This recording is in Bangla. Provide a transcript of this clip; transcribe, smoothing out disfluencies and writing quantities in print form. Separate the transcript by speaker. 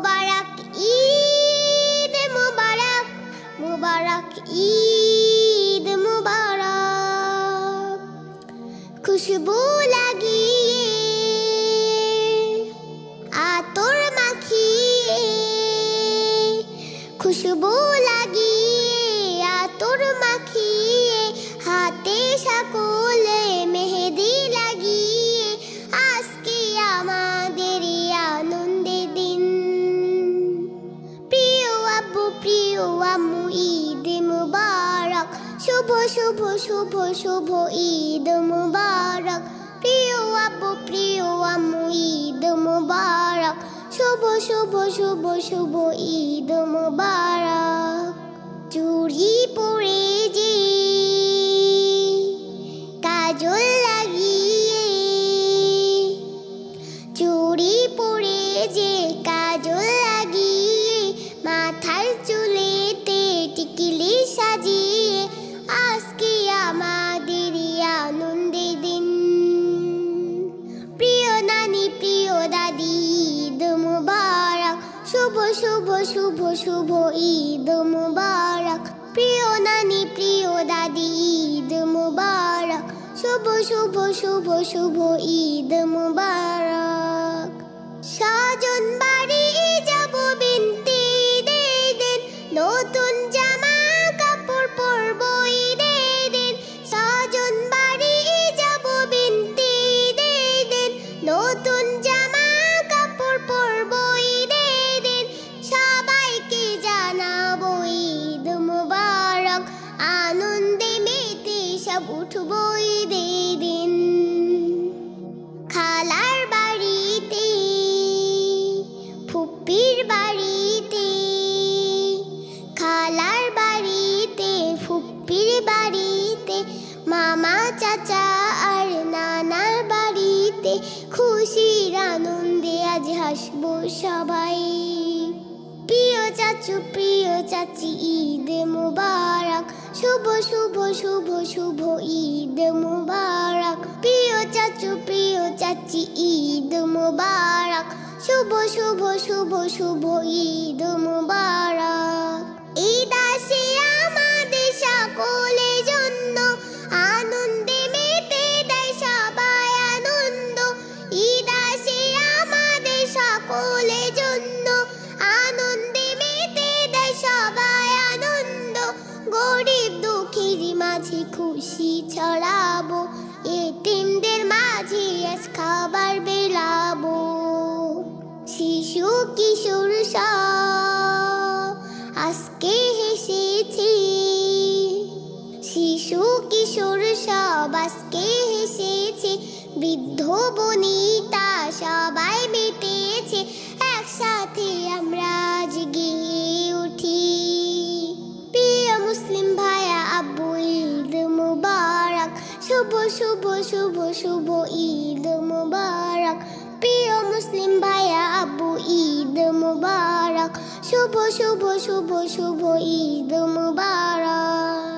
Speaker 1: মুবারক ঈদ মুবারক, মুবারক ঈদ মুবারক। খুশবু লাগিয়ে আতর মাখিয়ে, খুশবু লাগিয়ে আতর মাখিয়ে, হাতে সকলে মেহেদি লাগিয়ে, আজকে আমাদের আনন্দের দিন। প্রিয় আব্বু প্রিয় আম্মু ঈদ মুবারক, শুভ শুভ শুভ শুভ ঈদ মুবারক। প্রিয় আব্বু প্রিয় আম্মু ঈদ মুবারক, শুভ শুভ শুভ শুভ ঈদ মুবারক। চুড়ি পরে যে কাজল লাগিয়ে, চুড়ি পরে যে কাজল লাগিয়ে, মাথার চুলেতে টিকলি সাজিয়ে, আজকে আমাদের আনন্দের দিন। প্রিয় নানি প্রিয় দাদি ঈদ মুবারক, শুভ শুভ শুভ শুভ ঈদ মুবারক। প্রিয় নানি প্রিয় দাদি ঈদ মুবারক, শুভ শুভ শুভ শুভ ঈদ মুবারক। স্বজন বাড়ি যাব বিনতি ঈদের দিন, নতুন জামা কাপড় পরব ঈদের দিন। স্বজন বাড়ি যাব বিনতি ঈদের দিন, নতুন জামা কাপড় পরব ঈদের দিন। সবাইকে জানাবো ঈদ মুবারক, আনন্দে মেতে সব উঠব ঈদের দিন। খালার বাড়িতে ফুপ্পির বাড়িতে, খালার বাড়িতে ফুপ্পির বাড়িতে, মামা চাচা আর নানার বাড়িতে, খুশির আনন্দে আজ হাসবো সবাই। প্রিয় চাচু প্রিয় চাচি ঈদ মুবারক, শুভ শুভ শুভ শুভ ঈদ মুবারক। প্রিয় চাচু প্রিয় চাচি ঈদ মুবারক, শুভ শুভ শুভ শুভ ঈদ মুবারক। ঈদ আসে আমাদের সকলের জন্য, আনন্দে মেতে দেয় সবাই আনন্দ। ঈদ আসে আমাদের সকলের জন্য, আনন্দে মেতে দেয় সবাই আনন্দ। গরিব দুঃখীর মাঝে খুশি ছড়াবো, এতিমদের মাঝে আজ খাবার বিলাবো। শিশু কিশোর সব আজকে হেসেছে, শিশু কিশোর সব আজকে হেসেছে, বৃদ্ধ বনিতা সবাই মেতেছে, একসাথে আমরা আজ গেয়ে উঠি। প্রিয় মুসলিম ভাইয়া আব্বু ঈদ মুবারক, শুভ শুভ শুভ শুভ ঈদ মুবারক। প্রিয় মুসলিম ভাইয়া আব্বু ঈদ মুবারক, শুভ শুভ শুভ শুভ ঈদ মুবারক।